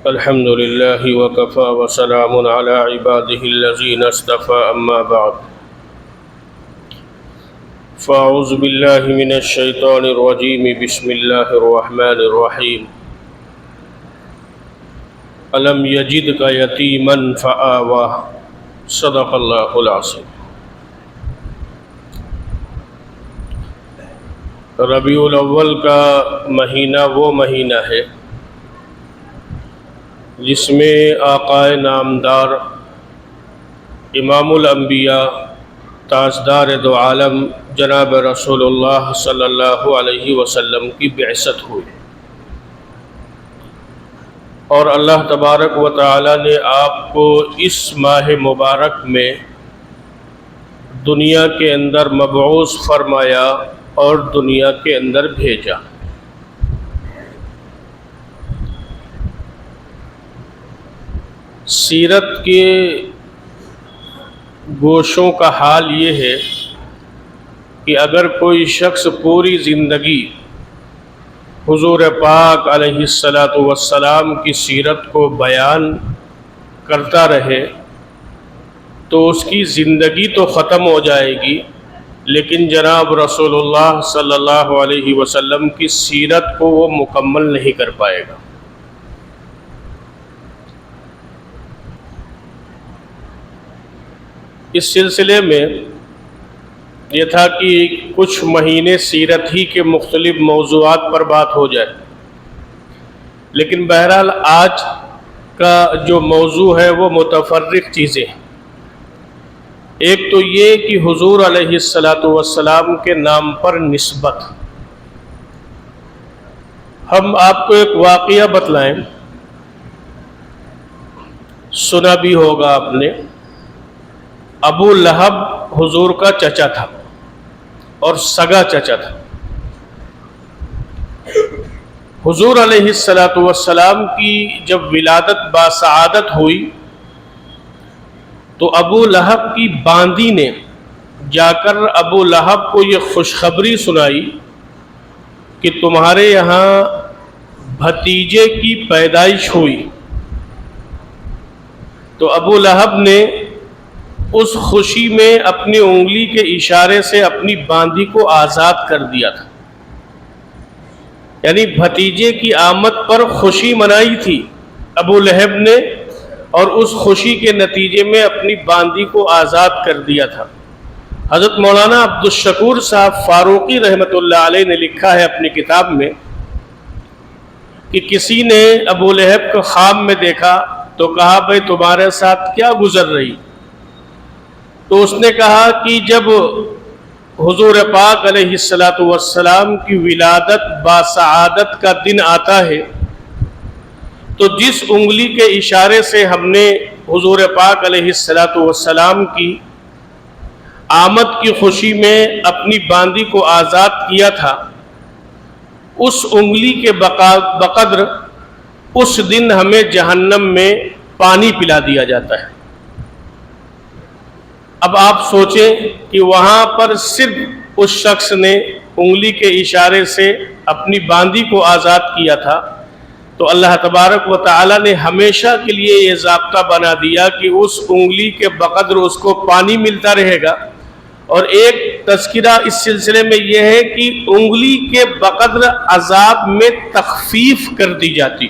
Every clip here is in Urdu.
الحمد لله وكفى وسلام على عباده الذين اصطفى أما بعد فأعوذ بالله من الشيطان الرجيم بسم الله الرحمن الرحيم ألم يجدك يتيما فآوى صدق الله العظيم۔ ربیع الاول کا مہینہ وہ مہینہ ہے جس میں آقائے نامدار امام الانبیاء تاجدار دو عالم جناب رسول اللہ صلی اللہ علیہ وسلم کی بعثت ہوئی، اور اللہ تبارک و تعالی نے آپ کو اس ماہ مبارک میں دنیا کے اندر مبعوث فرمایا اور دنیا کے اندر بھیجا۔ سیرت کے گوشوں کا حال یہ ہے کہ اگر کوئی شخص پوری زندگی حضور پاک علیہ الصلاۃ کی سیرت کو بیان کرتا رہے تو اس کی زندگی تو ختم ہو جائے گی، لیکن جناب رسول اللہ صلی اللہ علیہ وسلم کی سیرت کو وہ مکمل نہیں کر پائے گا۔ اس سلسلے میں یہ تھا کہ کچھ مہینے سیرت ہی کے مختلف موضوعات پر بات ہو جائے، لیکن بہرحال آج کا جو موضوع ہے وہ متفرق چیزیں ہیں۔ ایک تو یہ کہ حضور علیہ السلام کے نام پر نسبت۔ ہم آپ کو ایک واقعہ بتلائیں، سنا بھی ہوگا آپ نے۔ ابو لہب حضور کا چچا تھا اور سگا چچا تھا۔ حضور علیہ السلام کی جب ولادت باسعادت ہوئی تو ابو لہب کی باندی نے جا کر ابو لہب کو یہ خوشخبری سنائی کہ تمہارے یہاں بھتیجے کی پیدائش ہوئی۔ تو ابو لہب نے اس خوشی میں اپنی انگلی کے اشارے سے اپنی باندی کو آزاد کر دیا تھا، یعنی بھتیجے کی آمد پر خوشی منائی تھی ابو لہب نے، اور اس خوشی کے نتیجے میں اپنی باندی کو آزاد کر دیا تھا۔ حضرت مولانا عبدالشکور صاحب فاروقی رحمۃ اللہ علیہ نے لکھا ہے اپنی کتاب میں کہ کسی نے ابو لہب کو خواب میں دیکھا تو کہا بھائی تمہارے ساتھ کیا گزر رہی؟ تو اس نے کہا کہ جب حضور پاک علیہ السلام کی ولادت باسعادت کا دن آتا ہے تو جس انگلی کے اشارے سے ہم نے حضور پاک علیہ السلام کی آمد کی خوشی میں اپنی باندی کو آزاد کیا تھا، اس انگلی کے بقدر اس دن ہمیں جہنم میں پانی پلا دیا جاتا ہے۔ اب آپ سوچیں کہ وہاں پر صرف اس شخص نے انگلی کے اشارے سے اپنی باندی کو آزاد کیا تھا، تو اللہ تبارک و تعالی نے ہمیشہ کے لیے یہ ضابطہ بنا دیا کہ اس انگلی کے بقدر اس کو پانی ملتا رہے گا۔ اور ایک تذکرہ اس سلسلے میں یہ ہے کہ انگلی کے بقدر عذاب میں تخفیف کر دی جاتی۔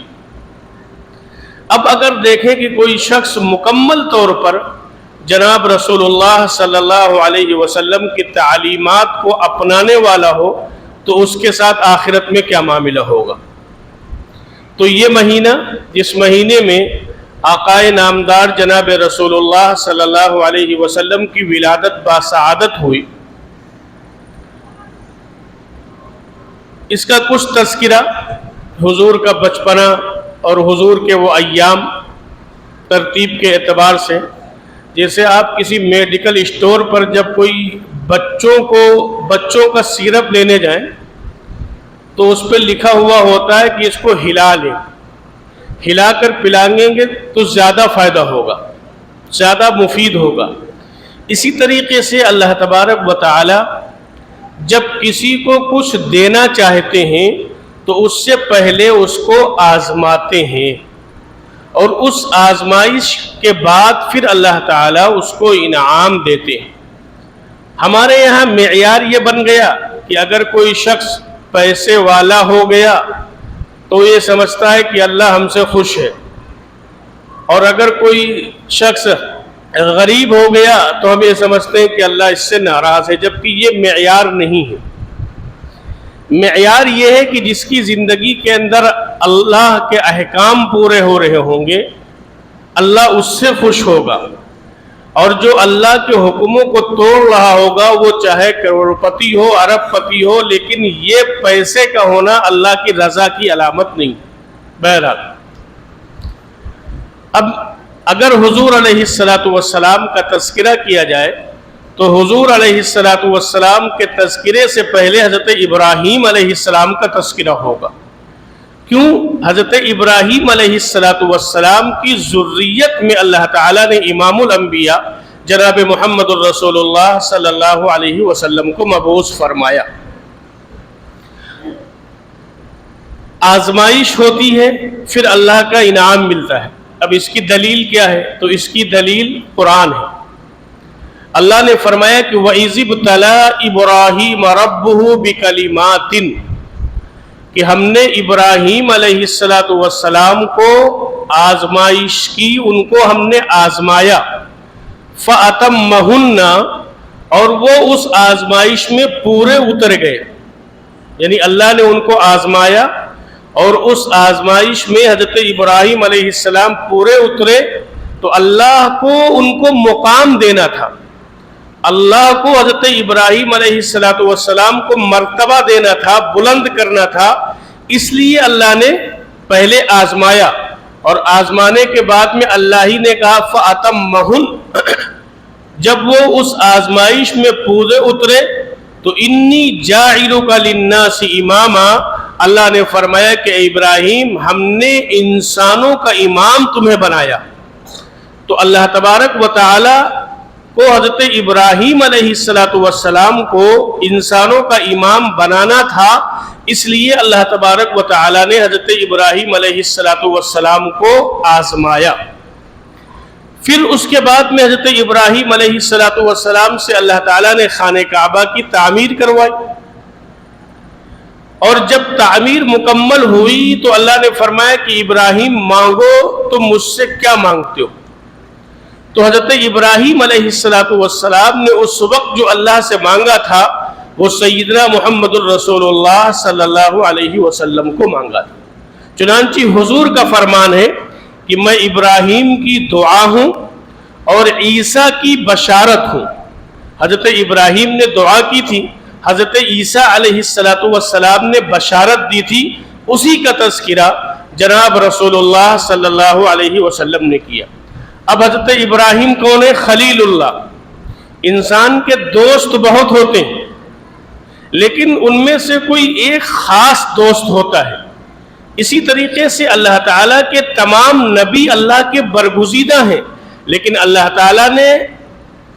اب اگر دیکھیں کہ کوئی شخص مکمل طور پر جناب رسول اللہ صلی اللہ علیہ وسلم کی تعلیمات کو اپنانے والا ہو تو اس کے ساتھ آخرت میں کیا معاملہ ہوگا۔ تو یہ مہینہ جس مہینے میں آقائے نامدار جناب رسول اللہ صلی اللہ علیہ وسلم کی ولادت باسعادت ہوئی، اس کا کچھ تذکرہ حضور کا بچپنا اور حضور کے وہ ایام ترتیب کے اعتبار سے، جیسے آپ کسی میڈیکل اسٹور پر جب کوئی بچوں کا سیرپ لینے جائیں تو اس پہ لکھا ہوا ہوتا ہے کہ اس کو ہلا لیں، ہلا کر پلائیں گے تو زیادہ فائدہ ہوگا، زیادہ مفید ہوگا۔ اسی طریقے سے اللہ تبارک و تعالی جب کسی کو کچھ دینا چاہتے ہیں تو اس سے پہلے اس کو آزماتے ہیں، اور اس آزمائش کے بعد پھر اللہ تعالیٰ اس کو انعام دیتے ہیں۔ ہمارے یہاں معیار یہ بن گیا کہ اگر کوئی شخص پیسے والا ہو گیا تو یہ سمجھتا ہے کہ اللہ ہم سے خوش ہے، اور اگر کوئی شخص غریب ہو گیا تو ہم یہ سمجھتے ہیں کہ اللہ اس سے ناراض ہے، جبکہ یہ معیار نہیں ہے۔ معیار یہ ہے کہ جس کی زندگی کے اندر اللہ کے احکام پورے ہو رہے ہوں گے اللہ اس سے خوش ہوگا، اور جو اللہ کے حکموں کو توڑ رہا ہوگا وہ چاہے کروڑ پتی ہو، ارب پتی ہو، لیکن یہ پیسے کا ہونا اللہ کی رضا کی علامت نہیں۔ بہرحال اب اگر حضور علیہ السلام کا تذکرہ کیا جائے تو حضور علیہ السلام کے تذکرے سے پہلے حضرت ابراہیم علیہ السلام کا تذکرہ ہوگا۔ کیوں؟ حضرت ابراہیم علیہ السلام کی ذریت میں اللہ تعالیٰ نے امام الانبیاء جناب محمد الرسول اللہ صلی اللہ علیہ وسلم کو مبعوث فرمایا۔ آزمائش ہوتی ہے، پھر اللہ کا انعام ملتا ہے۔ اب اس کی دلیل کیا ہے؟ تو اس کی دلیل قرآن ہے۔ اللہ نے فرمایا کہ وَإِذِ ابْتَلَىٰ إِبْرَاهِيمَ رَبُّهُ بِكَلِمَاتٍ، کہ ہم نے ابراہیم علیہ السلام کو آزمائش کی، ان کو ہم نے آزمایا، فَأَتَمَّهُنَّ، اور وہ اس آزمائش میں پورے اتر گئے، یعنی اللہ نے ان کو آزمایا اور اس آزمائش میں حضرت ابراہیم علیہ السلام پورے اترے، تو اللہ کو ان کو مقام دینا تھا، اللہ کو حضرت ابراہیم علیہ السلام کو مرتبہ دینا تھا، بلند کرنا تھا، اس لیے اللہ نے پہلے آزمایا، اور آزمانے کے بعد میں اللہ ہی نے کہا فَأَتَمَّهُنَّ، جب وہ اس آزمائش میں پورے اترے تو انی جاعلک للناس اماما، اللہ نے فرمایا کہ ابراہیم ہم نے انسانوں کا امام تمہیں بنایا۔ تو اللہ تبارک و تعالی کو حضرت ابراہیم علیہ السلام کو انسانوں کا امام بنانا تھا، اس لیے اللہ تبارک و تعالی نے حضرت ابراہیم علیہ السلام کو آزمایا۔ پھر اس کے بعد میں حضرت ابراہیم علیہ السلام سے اللہ تعالیٰ نے خانہ کعبہ کی تعمیر کروائی، اور جب تعمیر مکمل ہوئی تو اللہ نے فرمایا کہ ابراہیم مانگو، تم مجھ سے کیا مانگتے ہو؟ تو حضرت ابراہیم علیہ السلام نے اس وقت جو اللہ سے مانگا تھا وہ سیدنا محمد الرسول اللہ صلی اللہ علیہ وسلم کو مانگا تھا۔ چنانچہ حضور کا فرمان ہے کہ میں ابراہیم کی دعا ہوں اور عیسیٰ کی بشارت ہوں۔ حضرت ابراہیم نے دعا کی تھی، حضرت عیسیٰ علیہ السلام نے بشارت دی تھی، اسی کا تذکرہ جناب رسول اللہ صلی اللہ علیہ وسلم نے کیا۔ اب حضرت ابراہیم کون ہے؟ خلیل اللہ۔ انسان کے دوست بہت ہوتے ہیں، لیکن ان میں سے کوئی ایک خاص دوست ہوتا ہے۔ اسی طریقے سے اللہ تعالیٰ کے تمام نبی اللہ کے برگزیدہ ہیں، لیکن اللہ تعالیٰ نے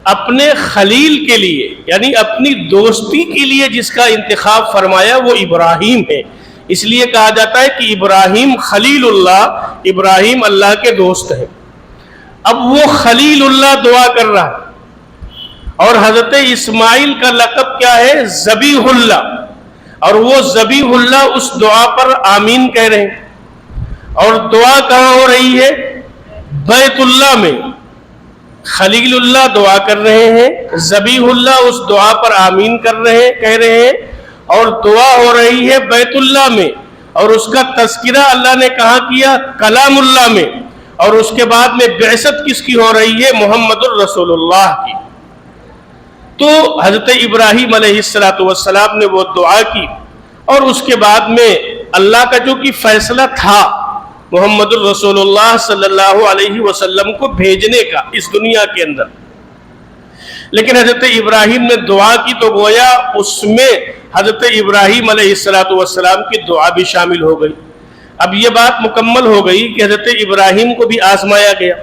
اپنے خلیل کے لیے یعنی اپنی دوستی کے لیے جس کا انتخاب فرمایا وہ ابراہیم ہے، اس لیے کہا جاتا ہے کہ ابراہیم خلیل اللہ، ابراہیم اللہ کے دوست ہیں۔ اب وہ خلیل اللہ دعا کر رہا ہے، اور حضرت اسماعیل کا لقب کیا ہے؟ ذبیح اللہ، اور وہ ذبیح اللہ اس دعا پر آمین کہہ رہے ہیں۔ اور دعا کہاں ہو رہی ہے؟ بیت اللہ میں۔ خلیل اللہ دعا کر رہے ہیں، ذبیح اللہ اس دعا پر آمین کہہ رہے ہیں، اور دعا ہو رہی ہے بیت اللہ میں، اور اس کا تذکرہ اللہ نے کہاں کیا؟ کلام اللہ میں، اور اس کے بعد میں بعثت کس کی ہو رہی ہے؟ محمد الرسول اللہ کی۔ تو حضرت ابراہیم علیہ السلام نے وہ دعا کی، اور اس کے بعد میں اللہ کا جو کہ فیصلہ تھا محمد الرسول اللہ صلی اللہ علیہ وسلم کو بھیجنے کا اس دنیا کے اندر، لیکن حضرت ابراہیم نے دعا کی تو گویا اس میں حضرت ابراہیم علیہ السلام کی دعا بھی شامل ہو گئی۔ اب یہ بات مکمل ہو گئی کہ حضرت ابراہیم کو بھی آزمایا گیا۔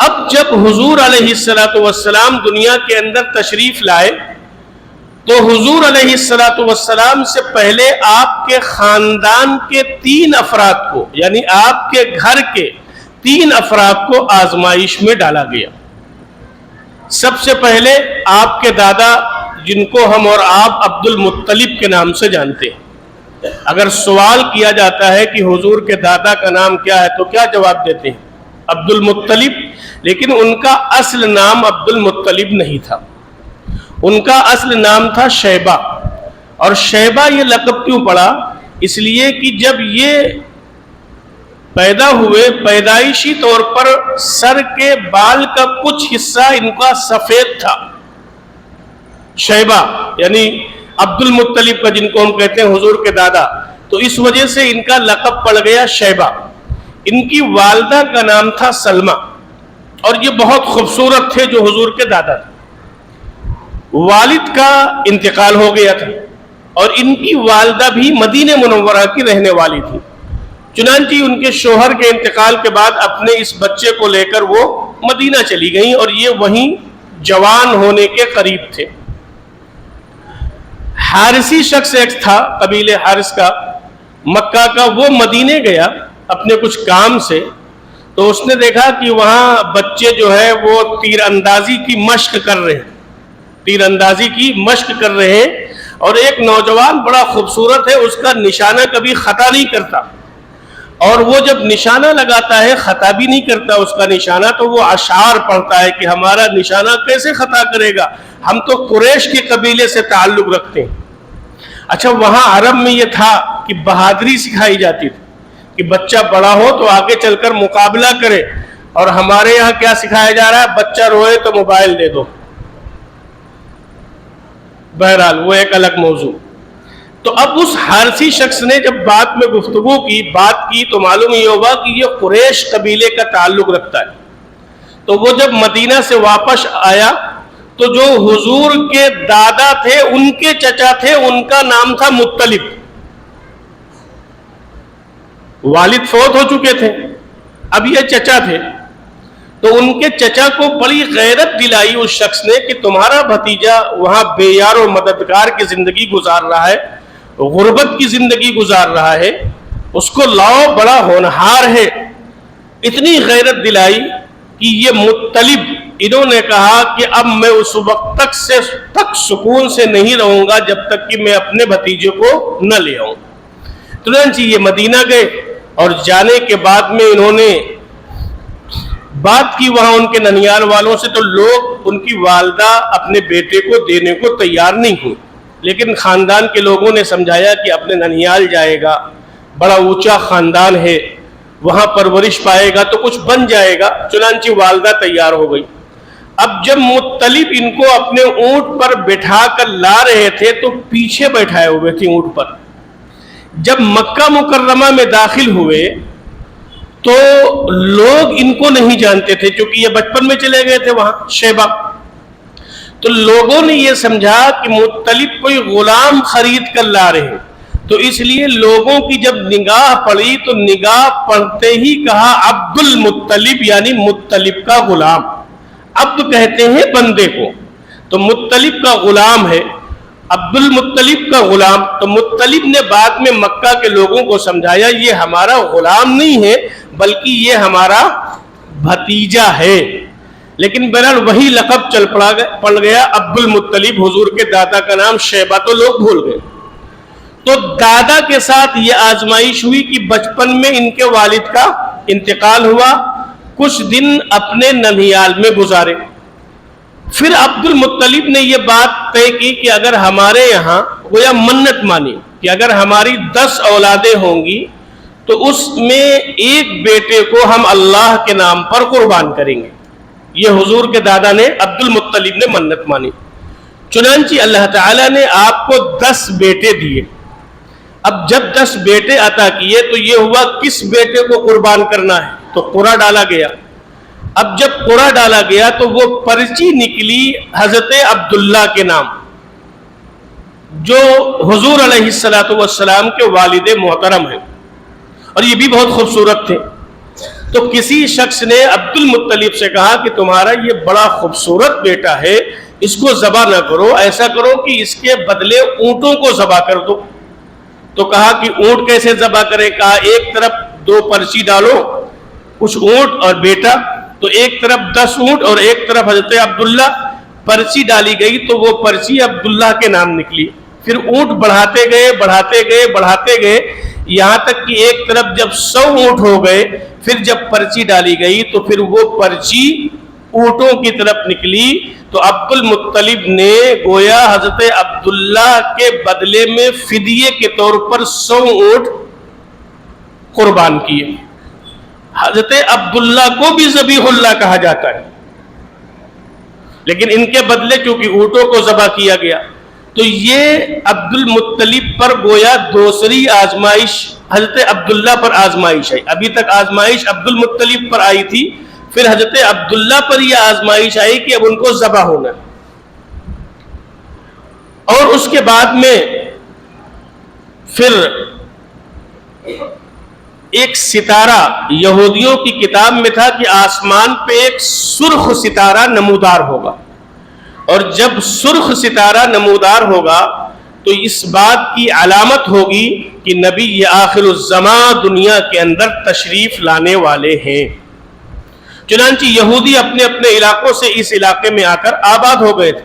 اب جب حضور علیہ السلام دنیا کے اندر تشریف لائے تو حضور علیہ السلام سے پہلے آپ کے خاندان کے 3 افراد کو، یعنی آپ کے گھر کے 3 افراد کو آزمائش میں ڈالا گیا۔ سب سے پہلے آپ کے دادا، جن کو ہم اور آپ عبد المطلب کے نام سے جانتے ہیں۔ اگر سوال کیا جاتا ہے کہ حضور کے دادا کا نام کیا ہے تو کیا جواب دیتے ہیں؟ عبد المطلب۔ لیکن ان کا اصل نام عبد المطلب نہیں تھا، ان کا اصل نام تھا شیبہ۔ اور شیبہ یہ لقب کیوں پڑا؟ اس لیے کہ جب یہ پیدا ہوئے، پیدائشی طور پر سر کے بال کا کچھ حصہ ان کا سفید تھا۔ شیبہ یعنی عبد المطلب کا، جن کو ہم کہتے ہیں حضور کے دادا، تو اس وجہ سے ان کا لقب پڑ گیا شیبہ۔ ان کی والدہ کا نام تھا سلمہ، اور یہ بہت خوبصورت تھے جو حضور کے دادا تھے۔ والد کا انتقال ہو گیا تھا، اور ان کی والدہ بھی مدینہ منورہ کی رہنے والی تھی۔ چنانچہ ان کے شوہر کے انتقال کے بعد اپنے اس بچے کو لے کر وہ مدینہ چلی گئیں، اور یہ وہیں جوان ہونے کے قریب تھے۔ حارثی شخص ایک تھا، قبیلہ حارث کا، مکہ کا، وہ مدینے گیا اپنے کچھ کام سے، تو اس نے دیکھا کہ وہاں بچے جو ہے وہ تیر اندازی کی مشق کر رہے ہیں، تیر اندازی کی مشق کر رہے ہیں، اور ایک نوجوان بڑا خوبصورت ہے، اس کا نشانہ کبھی خطا نہیں کرتا، اور وہ جب نشانہ لگاتا ہے خطا بھی نہیں کرتا اس کا نشانہ، تو وہ اشعار پڑھتا ہے کہ ہمارا نشانہ کیسے خطا کرے گا، ہم تو قریش کے قبیلے سے تعلق رکھتے ہیں۔ اچھا، وہاں عرب میں یہ تھا کہ بہادری سکھائی جاتی تھی کہ بچہ بڑا ہو تو آگے چل کر مقابلہ کرے، اور ہمارے یہاں کیا سکھایا جا رہا ہے؟ بچہ روئے تو موبائل دے دو۔ بہرحال وہ ایک الگ موضوع۔ تو اب اس حارثی شخص نے جب بات میں گفتگو کی، بات کی، تو معلوم یہ ہوگا کہ یہ قریش قبیلے کا تعلق رکھتا ہے۔ تو وہ جب مدینہ سے واپس آیا تو جو حضور کے دادا تھے، ان کے چچا تھے، ان کا نام تھا مطلب۔ والد فوت ہو چکے تھے، اب یہ چچا تھے، تو ان کے چچا کو بڑی غیرت دلائی اس شخص نے کہ تمہارا بھتیجا وہاں بے یار و مددگار کی زندگی گزار رہا ہے، غربت کی زندگی گزار رہا ہے، اس کو لاؤ، بڑا ہونہار ہے۔ اتنی غیرت دلائی کہ یہ مطلب، انہوں نے کہا کہ اب میں اس وقت تک سکون سے نہیں رہوں گا جب تک کہ میں اپنے بھتیجے کو نہ لے آؤں۔ چنانچہ یہ مدینہ گئے، اور جانے کے بعد میں انہوں نے بات کی وہاں ان کے ننیال والوں سے، تو لوگ، ان کی والدہ اپنے بیٹے کو دینے کو تیار نہیں ہوئی، لیکن خاندان کے لوگوں نے سمجھایا کہ اپنے ننیال جائے گا، بڑا اونچا خاندان ہے، وہاں پرورش پائے گا تو کچھ بن جائے گا۔ چنانچہ والدہ تیار ہو گئی۔ اب جب مطلب ان کو اپنے اونٹ پر بٹھا کر لا رہے تھے تو پیچھے بیٹھائے ہوئے تھے اونٹ پر۔ جب مکہ مکرمہ میں داخل ہوئے تو لوگ ان کو نہیں جانتے تھے، چونکہ یہ بچپن میں چلے گئے تھے وہاں شیبہ، تو لوگوں نے یہ سمجھا کہ مطلب کوئی غلام خرید کر لا رہے ہیں، تو اس لیے لوگوں کی جب نگاہ پڑی تو نگاہ پڑتے ہی کہا عبد المطلب، یعنی مطلب کا غلام۔ عبد کہتے ہیں بندے کو، تو مطلب کا غلام ہے، عبد المطلب کا غلام۔ تو مطلب نے بعد میں مکہ کے لوگوں کو سمجھایا یہ ہمارا غلام نہیں ہے بلکہ یہ ہمارا بھتیجا ہے، لیکن بہرحال وہی لقب چل پڑ گیا عبد المطلب، حضور کے دادا کا نام شیبہ، تو لوگ بھول گئے۔ تو دادا کے ساتھ یہ آزمائش ہوئی کہ بچپن میں ان کے والد کا انتقال ہوا، کچھ دن اپنے ننیال میں گزارے۔ پھر عبد المطلب نے یہ بات طے کی کہ اگر ہمارے یہاں گویا منت مانی کہ اگر ہماری 10 اولادیں ہوں گی تو اس میں ایک بیٹے کو ہم اللہ کے نام پر قربان کریں گے۔ یہ حضور کے دادا نے، عبد المطلب نے منت مانی۔ چنانچہ اللہ تعالیٰ نے آپ کو 10 بیٹے دیے۔ اب جب 10 بیٹے عطا کیے تو یہ ہوا کس بیٹے کو قربان کرنا ہے، تو قرعہ ڈالا گیا۔ اب جب قرعہ ڈالا گیا تو وہ پرچی نکلی حضرت عبداللہ کے نام، جو حضور علیہ السلام کے والد محترم ہیں، اور یہ بھی بہت خوبصورت تھے۔ تو کسی شخص نے عبد المطلب سے کہا کہ تمہارا یہ بڑا خوبصورت بیٹا ہے، اس کو ذبح نہ کرو، ایسا کرو کہ اس کے بدلے اونٹوں کو ذبح کر دو۔ تو کہا کہ اونٹ کیسے ذبح کرے؟ کہا ایک طرف 2 پرچی ڈالو، کچھ اونٹ اور بیٹا، تو ایک طرف 10 اونٹ اور ایک طرف حضرت عبداللہ، پرچی ڈالی گئی تو وہ پرچی عبداللہ کے نام نکلی. پھر اونٹ بڑھاتے گئے یہاں تک کہ ایک طرف جب 100 اونٹ ہو گئے، پھر جب پرچی ڈالی گئی تو پھر وہ پرچی اونٹوں کی طرف نکلی. تو عبد المطلب نے گویا حضرت عبداللہ کے بدلے میں فدیے کے طور پر 100 اونٹ قربان کیے. حضرت عبداللہ کو بھی ذبیح اللہ کہا جاتا ہے، لیکن ان کے بدلے چونکہ اونٹوں کو ذبح کیا گیا. تو یہ عبد المطلب پر گویا دوسری آزمائش حضرت عبداللہ پر آزمائش ہے. ابھی تک آزمائش عبد المطلب پر آئی تھی، پھر حضرت عبداللہ پر یہ آزمائش آئی کہ اب ان کو ذبح ہونا. اور اس کے بعد میں پھر ایک ستارہ یہودیوں کی کتاب میں تھا کہ آسمان پہ ایک سرخ ستارہ نمودار ہوگا، اور جب سرخ ستارہ نمودار ہوگا تو اس بات کی علامت ہوگی کہ نبی آخر الزمان دنیا کے اندر تشریف لانے والے ہیں. چنانچہ یہودی اپنے اپنے علاقوں سے اس علاقے میں آ کر آباد ہو گئے تھے.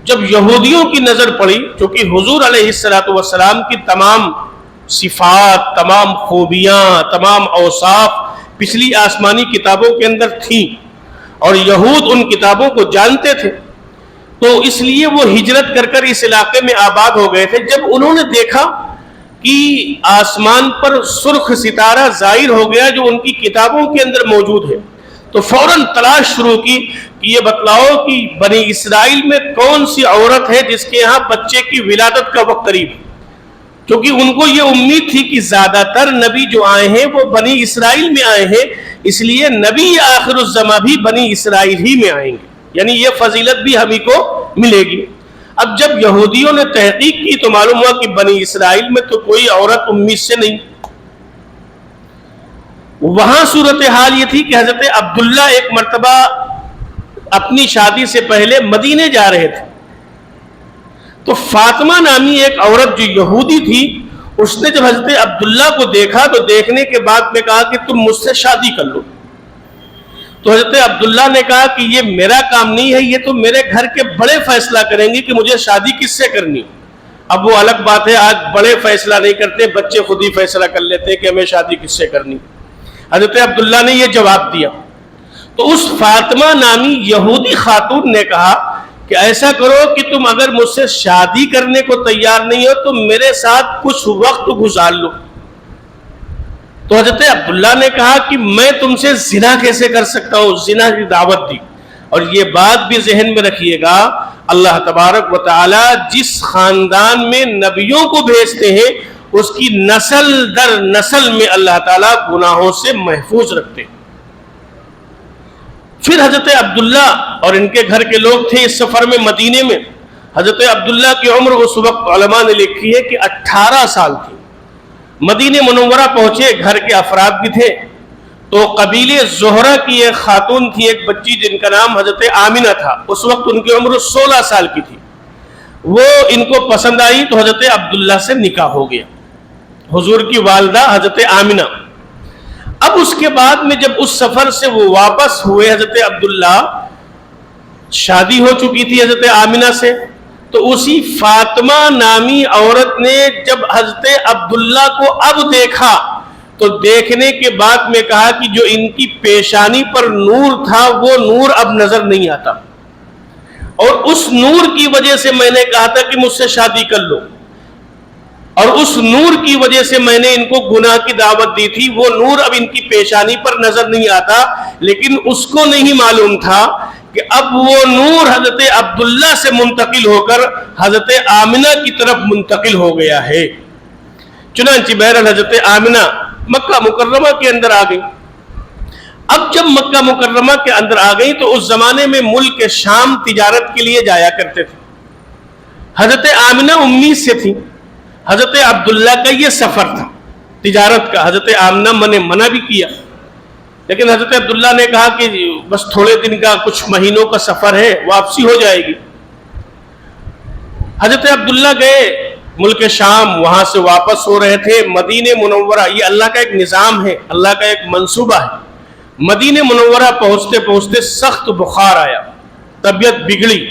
جب یہودیوں کی نظر پڑی، چونکہ حضور علیہ السلام کی تمام صفات، تمام خوبیاں، تمام اوصاف پچھلی آسمانی کتابوں کے اندر تھیں اور یہود ان کتابوں کو جانتے تھے، تو اس لیے وہ ہجرت کر کر اس علاقے میں آباد ہو گئے تھے. جب انہوں نے دیکھا کہ آسمان پر سرخ ستارہ ظاہر ہو گیا جو ان کی کتابوں کے اندر موجود ہے، تو فوراً تلاش شروع کی کہ یہ بتلاؤ کہ بنی اسرائیل میں کون سی عورت ہے جس کے ہاں بچے کی ولادت کا وقت قریب ہے. کیونکہ ان کو یہ امید تھی کہ زیادہ تر نبی جو آئے ہیں وہ بنی اسرائیل میں آئے ہیں، اس لیے نبی آخر الزمان بھی بنی اسرائیل ہی میں آئیں گے، یعنی یہ فضیلت بھی ہمیں کو ملے گی. اب جب یہودیوں نے تحقیق کی تو معلوم ہوا کہ بنی اسرائیل میں تو کوئی عورت امید سے نہیں. وہاں صورتحال یہ تھی کہ حضرت عبداللہ ایک مرتبہ اپنی شادی سے پہلے مدینے جا رہے تھے، تو فاطمہ نامی ایک عورت جو یہودی تھی، اس نے جب حضرت عبداللہ کو دیکھا تو دیکھنے کے بعد میں کہا کہ تم مجھ سے شادی کر لو. تو حضرت عبداللہ نے کہا کہ یہ میرا کام نہیں ہے، یہ تو میرے گھر کے بڑے فیصلہ کریں گے کہ مجھے شادی کس سے کرنی. اب وہ الگ بات ہے، آج بڑے فیصلہ نہیں کرتے، بچے خود ہی فیصلہ کر لیتے ہیں کہ ہمیں شادی کس سے کرنی. حضرت عبداللہ نے یہ جواب دیا. تو اس فاطمہ نامی یہودی خاتون نے کہا کہ ایسا کرو کہ تم اگر مجھ سے شادی کرنے کو تیار نہیں ہو تو میرے ساتھ کچھ وقت گزار لو. تو حضرت عبداللہ نے کہا کہ میں تم سے زنا کیسے کر سکتا ہوں، زنا کی دعوت دی. اور یہ بات بھی ذہن میں رکھیے گا، اللہ تبارک و تعالی جس خاندان میں نبیوں کو بھیجتے ہیں اس کی نسل در نسل میں اللہ تعالیٰ گناہوں سے محفوظ رکھتے ہیں. پھر حضرت عبداللہ اور ان کے گھر کے لوگ تھے اس سفر میں مدینے میں. حضرت عبداللہ کی عمر اس وقت علماء نے لکھی ہے کہ 18 سال تھی. مدینہ منورہ پہنچے، گھر کے افراد بھی تھے. تو قبیلے زہرہ کی ایک خاتون تھی، ایک بچی جن کا نام حضرت آمنہ تھا. اس وقت ان کی عمر 16 سال کی تھی. وہ ان کو پسند آئی تو حضرت عبداللہ سے نکاح ہو گیا، حضور کی والدہ حضرت آمنہ. اب اس کے بعد میں جب اس سفر سے وہ واپس ہوئے، حضرت عبداللہ شادی ہو چکی تھی حضرت آمنہ سے. تو اسی فاطمہ نامی عورت نے جب حضرت عبداللہ کو اب دیکھا تو دیکھنے کے بعد میں کہا کہ جو ان کی پیشانی پر نور تھا وہ نور اب نظر نہیں آتا، اور اس نور کی وجہ سے میں نے کہا تھا کہ مجھ سے شادی کر لو، اور اس نور کی وجہ سے میں نے ان کو گناہ کی دعوت دی تھی. وہ نور اب ان کی پیشانی پر نظر نہیں آتا، لیکن اس کو نہیں معلوم تھا کہ اب وہ نور حضرت عبداللہ سے منتقل ہو کر حضرت آمنہ کی طرف منتقل ہو گیا ہے. چنانچہ بہرحال حضرت آمنہ مکہ مکرمہ کے اندر آ گئی. اب جب مکہ مکرمہ کے اندر آ گئی تو اس زمانے میں ملک شام تجارت کے لیے جایا کرتے تھے. حضرت آمنہ امید سے تھی. حضرت عبداللہ کا یہ سفر تھا تجارت کا. حضرت آمنہ نے منع بھی کیا، لیکن حضرت عبداللہ نے کہا کہ بس تھوڑے دن کا، کچھ مہینوں کا سفر ہے، واپسی ہو جائے گی. حضرت عبداللہ گئے ملک شام، وہاں سے واپس ہو رہے تھے مدینہ منورہ. یہ اللہ کا ایک نظام ہے، اللہ کا ایک منصوبہ ہے مدینہ منورہ پہنچتے پہنچتے سخت بخار آیا، طبیعت بگڑی،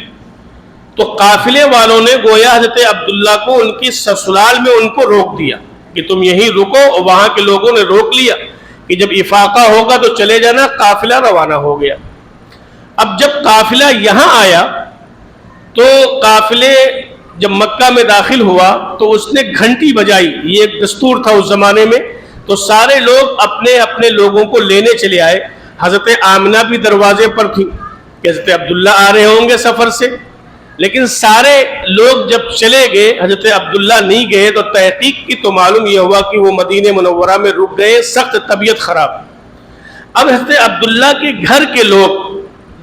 تو قافلے والوں نے گویا حضرت عبداللہ کو ان کی سسرال میں ان کو روک دیا کہ تم یہیں رکو، اور وہاں کے لوگوں نے روک لیا کہ جب افاقہ ہوگا تو چلے جانا۔ قافلہ روانہ ہو گیا۔ اب جب قافلہ یہاں آیا تو قافلے جب مکہ میں داخل ہوا تو اس نے گھنٹی بجائی، یہ ایک دستور تھا اس زمانے میں، تو سارے لوگ اپنے اپنے لوگوں کو لینے چلے آئے۔ حضرت آمنہ بھی دروازے پر تھی کہ حضرت عبداللہ آ رہے ہوں گے سفر سے، لیکن سارے لوگ جب چلے گئے، حضرت عبداللہ نہیں گئے، تو تحقیق کی تو معلوم یہ ہوا کہ وہ مدینہ منورہ میں رک گئے، سخت طبیعت خراب۔ اب حضرت عبداللہ کے گھر کے لوگ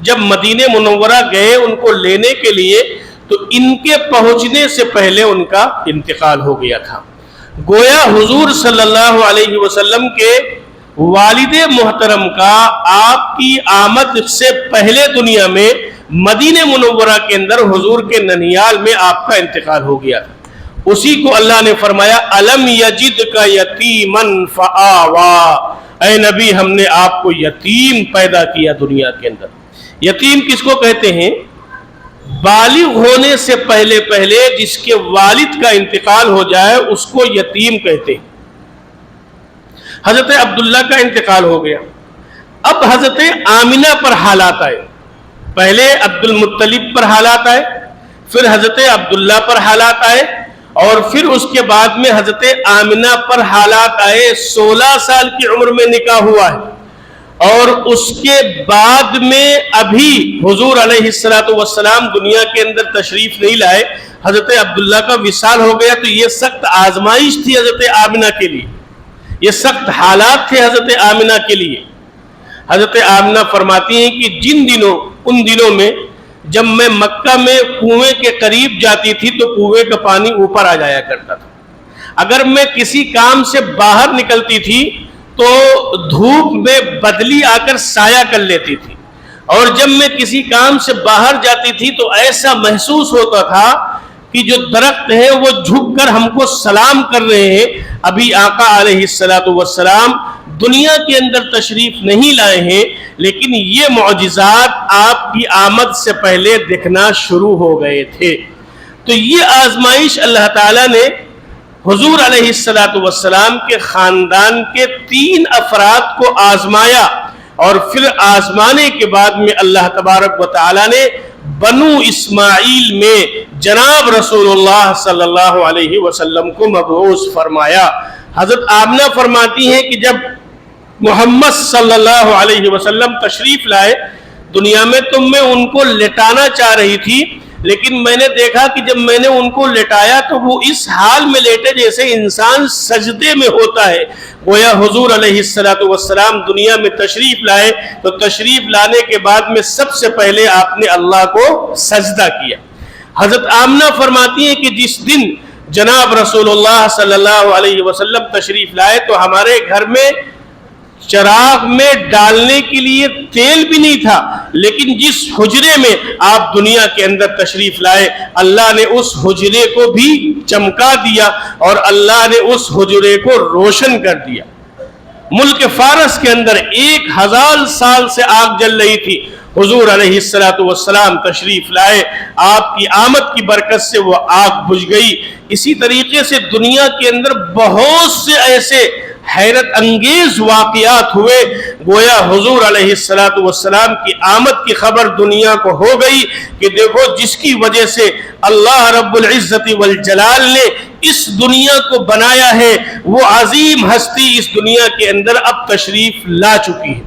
جب مدینہ منورہ گئے ان کو لینے کے لیے، تو ان کے پہنچنے سے پہلے ان کا انتقال ہو گیا تھا۔ گویا حضور صلی اللہ علیہ وسلم کے والد محترم کا آپ کی آمد سے پہلے دنیا میں مدینہ منورہ کے اندر حضور کے ننیال میں آپ کا انتقال ہو گیا تھا۔ اسی کو اللہ نے فرمایا الم یجدک یتیما فآوا، اے نبی ہم نے آپ کو یتیم پیدا کیا دنیا کے اندر۔ یتیم کس کو کہتے ہیں؟ بالغ ہونے سے پہلے پہلے جس کے والد کا انتقال ہو جائے اس کو یتیم کہتے ہیں۔ حضرت عبداللہ کا انتقال ہو گیا، اب حضرت آمنہ پر حالات آئے۔ پہلے عبد المطلب پر حالات آئے، پھر حضرت عبداللہ پر حالات آئے، اور پھر اس کے بعد میں حضرت آمنہ پر حالات آئے۔ 16 سال کی عمر میں نکاح ہوا ہے، اور اس کے بعد میں ابھی حضور علیہ السلام دنیا کے اندر تشریف نہیں لائے، حضرت عبداللہ کا وصال ہو گیا۔ تو یہ سخت آزمائش تھی حضرت آمنہ کے لیے، یہ سخت حالات تھے حضرت آمنہ کے لیے۔ حضرت آمنہ فرماتی ہیں کہ ان دنوں میں جب میں مکہ میں کنویں کے قریب جاتی تھی تو کنویں کا پانی اوپر آ جایا کرتا تھا۔ اگر میں کسی کام سے باہر نکلتی تھی تو دھوپ میں بدلی آ کر سایہ کر لیتی تھی، اور جب میں کسی کام سے باہر جاتی تھی تو ایسا محسوس ہوتا تھا کہ جو درخت ہیں وہ جھک کر ہم کو سلام کر رہے ہیں۔ ابھی آقا علیہ السلام دنیا کے اندر تشریف نہیں لائے ہیں، لیکن یہ معجزات آپ کی آمد سے پہلے دکھنا شروع ہو گئے تھے۔ تو یہ آزمائش اللہ تعالیٰ نے حضور علیہ السلام کے خاندان کے 3 افراد کو آزمایا، اور پھر آزمانے کے بعد میں اللہ تبارک و تعالیٰ نے بنو اسماعیل میں جناب رسول اللہ صلی اللہ علیہ وسلم کو مبعوث فرمایا۔ حضرت آمنہ فرماتی ہیں کہ جب محمد صلی اللہ علیہ وسلم تشریف لائے دنیا میں تو میں ان کو لٹانا چاہ رہی تھی، لیکن میں نے دیکھا کہ جب میں نے ان کو لٹایا تو وہ اس حال میں لیٹے جیسے انسان سجدے میں ہوتا ہے۔ گویا حضور علیہ السلام دنیا میں تشریف لائے تو تشریف لانے کے بعد میں سب سے پہلے آپ نے اللہ کو سجدہ کیا۔ حضرت آمنہ فرماتی ہیں کہ جس دن جناب رسول اللہ صلی اللہ علیہ وسلم تشریف لائے تو ہمارے گھر میں چراغ میں ڈالنے کے لیے تیل بھی نہیں تھا، لیکن جس حجرے میں آپ دنیا کے اندر تشریف لائے اللہ نے اس حجرے کو بھی چمکا دیا، اور اللہ نے اس حجرے کو روشن کر دیا۔ ملک فارس کے اندر 1000 سال سے آگ جل رہی تھی، حضور علیہ السلام تشریف لائے، آپ کی آمد کی برکت سے وہ آگ بجھ گئی۔ اسی طریقے سے دنیا کے اندر بہت سے ایسے حیرت انگیز واقعات ہوئے۔ گویا حضور علیہ السلام کی آمد کی خبر دنیا کو ہو گئی کہ دیکھو جس کی وجہ سے اللہ رب العزت والجلال نے اس دنیا کو بنایا ہے وہ عظیم ہستی اس دنیا کے اندر اب تشریف لا چکی ہے۔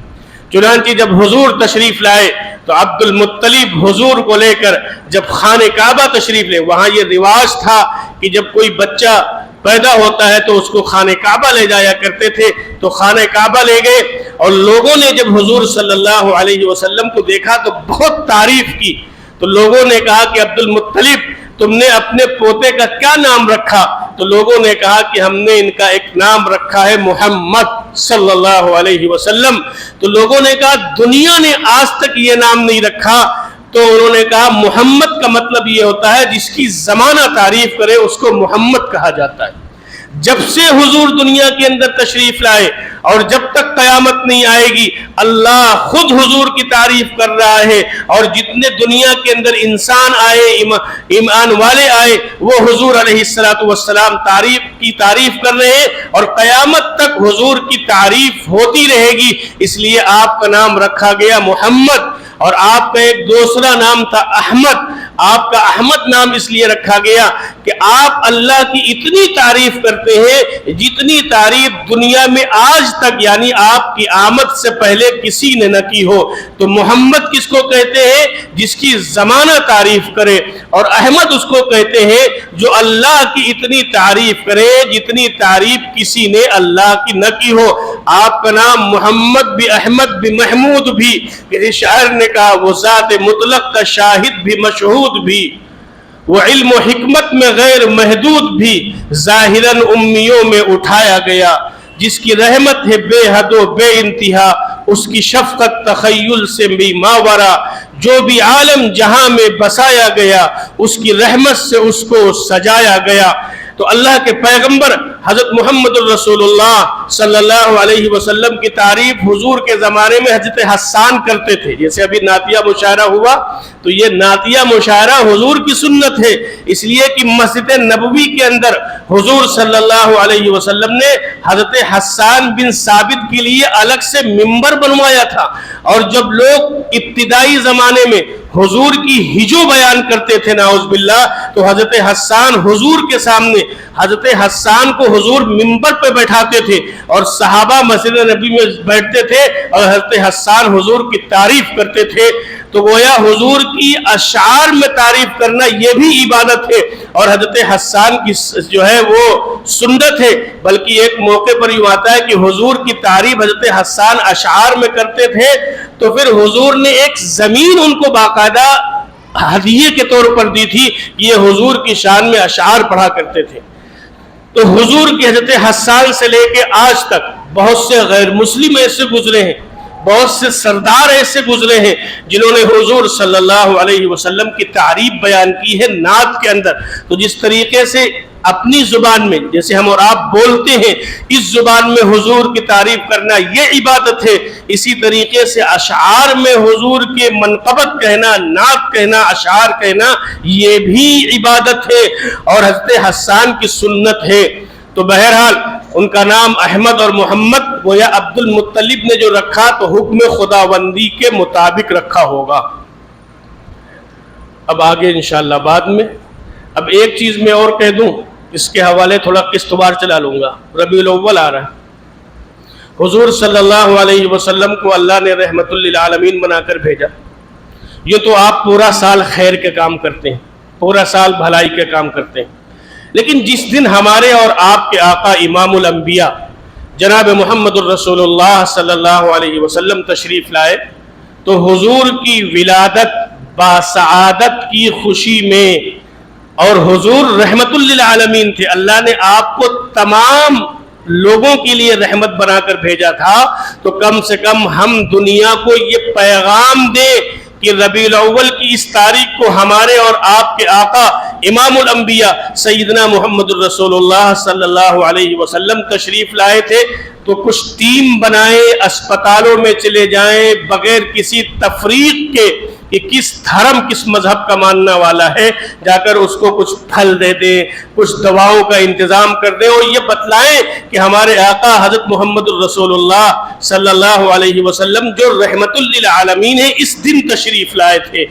چنانچہ جب حضور تشریف لائے تو عبد المطلب حضور کو لے کر جب خانہ کعبہ تشریف لے، وہاں یہ رواج تھا کہ جب کوئی بچہ پیدا ہوتا ہے تو اس کو خانہ کعبہ لے جایا کرتے تھے، تو خانہ کعبہ لے گئے، اور لوگوں نے جب حضور صلی اللہ علیہ وسلم کو دیکھا تو بہت تعریف کی۔ تو لوگوں نے کہا کہ عبد المطلب تم نے اپنے پوتے کا کیا نام رکھا؟ تو لوگوں نے کہا کہ ہم نے ان کا ایک نام رکھا ہے محمد صلی اللہ علیہ وسلم۔ تو لوگوں نے کہا دنیا نے آج تک یہ نام نہیں رکھا۔ تو انہوں نے کہا محمد کا مطلب یہ ہوتا ہے جس کی زمانہ تعریف کرے اس کو محمد کہا جاتا ہے، جب سے حضور دنیا کے اندر تشریف لائے اور جب تک قیامت نہیں آئے گی، اللہ خود حضور کی تعریف کر رہا ہے، اور جتنے دنیا کے اندر انسان آئے، ایمان والے آئے، وہ حضور علیہ السلام کی تعریف کر رہے ہیں، اور قیامت تک حضور کی تعریف ہوتی رہے گی۔ اس لیے آپ کا نام رکھا گیا محمد، اور آپ کا ایک دوسرا نام تھا احمد۔ آپ کا احمد نام اس لیے رکھا گیا کہ آپ اللہ کی اتنی تعریف کرتے ہیں جتنی تعریف دنیا میں آج تک یعنی آپ کی آمد سے پہلے کسی نے نہ کی ہو۔ تو محمد کس کو کہتے ہیں؟ جس کی زمانہ تعریف کرے، اور احمد اس کو کہتے ہیں جو اللہ کی اتنی تعریف کرے جتنی تعریف کسی نے اللہ کی نہ کی ہو۔ آپ کا نام محمد بھی، احمد بھی، محمود بھی، کسی شاعر نے کہا وہ ذات مطلق کا شاہد بھی، مشہود بھی، وہ علم و حکمت میں غیر محدود بھی، ظاہراً امیوں میں اٹھایا گیا، جس کی رحمت ہے بے حد و بے انتہا، اس کی شفقت تخیل سے بھی ماورا، جو بھی عالم جہاں میں بسایا گیا، اس کی رحمت سے اس کو سجایا گیا۔ تو اللہ کے پیغمبر حضرت محمد الرسول اللہ صلی اللہ علیہ وسلم کی تعریف حضور کے زمانے میں حضرت حسان کرتے تھے۔ جیسے ابھی نعتیہ مشاعرہ ہوا، تو یہ نعتیہ مشاعرہ حضور کی سنت ہے، اس لیے کہ مسجد نبوی کے اندر حضور صلی اللہ علیہ وسلم نے حضرت حسان بن ثابت کے لیے الگ سے منبر بنوایا تھا، اور جب لوگ ابتدائی زمانے میں حضور کی ہجو بیان کرتے تھے نعوذ باللہ، تو حضرت حسان حضور کے سامنے، حضرت حسان کو حضور منبر پہ بیٹھاتے تھے، اور صحابہ مسجد نبی میں بیٹھتے تھے اور حضرت حسان حضور کی تعریف کرتے تھے۔ تو گویا حضور کی اشعار میں تعریف کرنا یہ بھی عبادت ہے، اور حضرت حسان کی جو ہے وہ سنت ہے۔ بلکہ ایک موقع پر یہ آتا ہے کہ حضور کی تعریف حضرت حسان اشعار میں کرتے تھے، تو پھر حضور نے ایک زمین ان کو باقاعدہ ہدیے کے طور پر دی تھی کہ یہ حضور کی شان میں اشعار پڑھا کرتے تھے۔ تو حضور کی حضرت حسان سے لے کے آج تک بہت سے غیر مسلم ایسے گزرے ہیں، بہت سے سردار ایسے گزرے ہیں جنہوں نے حضور صلی اللہ علیہ وسلم کی تعریف بیان کی ہے نعت کے اندر۔ تو جس طریقے سے اپنی زبان میں جیسے ہم اور آپ بولتے ہیں، اس زبان میں حضور کی تعریف کرنا یہ عبادت ہے، اسی طریقے سے اشعار میں حضور کے منقبت کہنا، نعت کہنا، اشعار کہنا یہ بھی عبادت ہے، اور حضرت حسان کی سنت ہے۔ تو بہرحال ان کا نام احمد اور محمد گویا عبد المطلب نے جو رکھا تو حکم خداوندی کے مطابق رکھا ہوگا۔ اب آگے انشاءاللہ بعد میں اب ایک چیز میں اور کہہ دوں، اس کے حوالے تھوڑا قسط وار چلا لوں گا۔ ربیع الاول آ رہا ہے، حضور صلی اللہ علیہ وسلم کو اللہ نے رحمت للعالمین بنا کر بھیجا۔ یہ تو آپ پورا سال خیر کے کام کرتے ہیں، پورا سال بھلائی کے کام کرتے ہیں، لیکن جس دن ہمارے اور آپ کے آقا امام الانبیاء جناب محمد الرسول اللہ صلی اللہ علیہ وسلم تشریف لائے، تو حضور کی ولادت باسعادت کی خوشی میں، اور حضور رحمت للعالمین تھے، اللہ نے آپ کو تمام لوگوں کے لیے رحمت بنا کر بھیجا تھا، تو کم سے کم ہم دنیا کو یہ پیغام دیں کہ ربیع الاول کی اس تاریخ کو ہمارے اور آپ کے آقا امام الانبیاء سیدنا محمد الرسول اللہ صلی اللہ علیہ وسلم تشریف لائے تھے، تو کچھ ٹیم بنائے، اسپتالوں میں چلے جائیں بغیر کسی تفریق کے کہ کس دھرم کس مذہب کا ماننا والا ہے، جا کر اس کو کچھ پھل دے دیں، کچھ دواؤں کا انتظام کر دیں، اور یہ بتلائیں کہ ہمارے آقا حضرت محمد الرسول اللہ صلی اللہ علیہ وسلم جو رحمت للعالمین ہے اس دن تشریف لائے تھے۔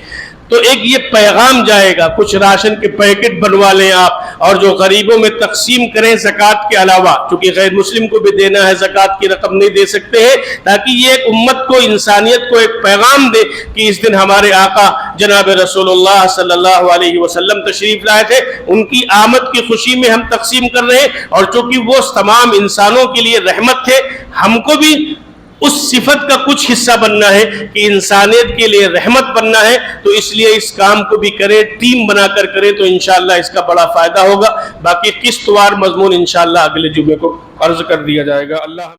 تو ایک یہ پیغام جائے گا، کچھ راشن کے پیکٹ بنوا لیں آپ، اور جو غریبوں میں تقسیم کریں زکوٰۃ کے علاوہ، چونکہ غیر مسلم کو بھی دینا ہے، زکوٰۃ کی رقم نہیں دے سکتے ہیں، تاکہ یہ ایک امت کو، انسانیت کو ایک پیغام دے کہ اس دن ہمارے آقا جناب رسول اللہ صلی اللہ علیہ وسلم تشریف لائے تھے، ان کی آمد کی خوشی میں ہم تقسیم کر رہے ہیں، اور چونکہ وہ تمام انسانوں کے لیے رحمت تھے، ہم کو بھی اس صفت کا کچھ حصہ بننا ہے کہ انسانیت کے لیے رحمت بننا ہے، تو اس لیے اس کام کو بھی کرے، ٹیم بنا کر کرے، تو انشاءاللہ اس کا بڑا فائدہ ہوگا۔ باقی قسط وار مضمون انشاءاللہ اگلے جمعے کو عرض کر دیا جائے گا۔ اللہ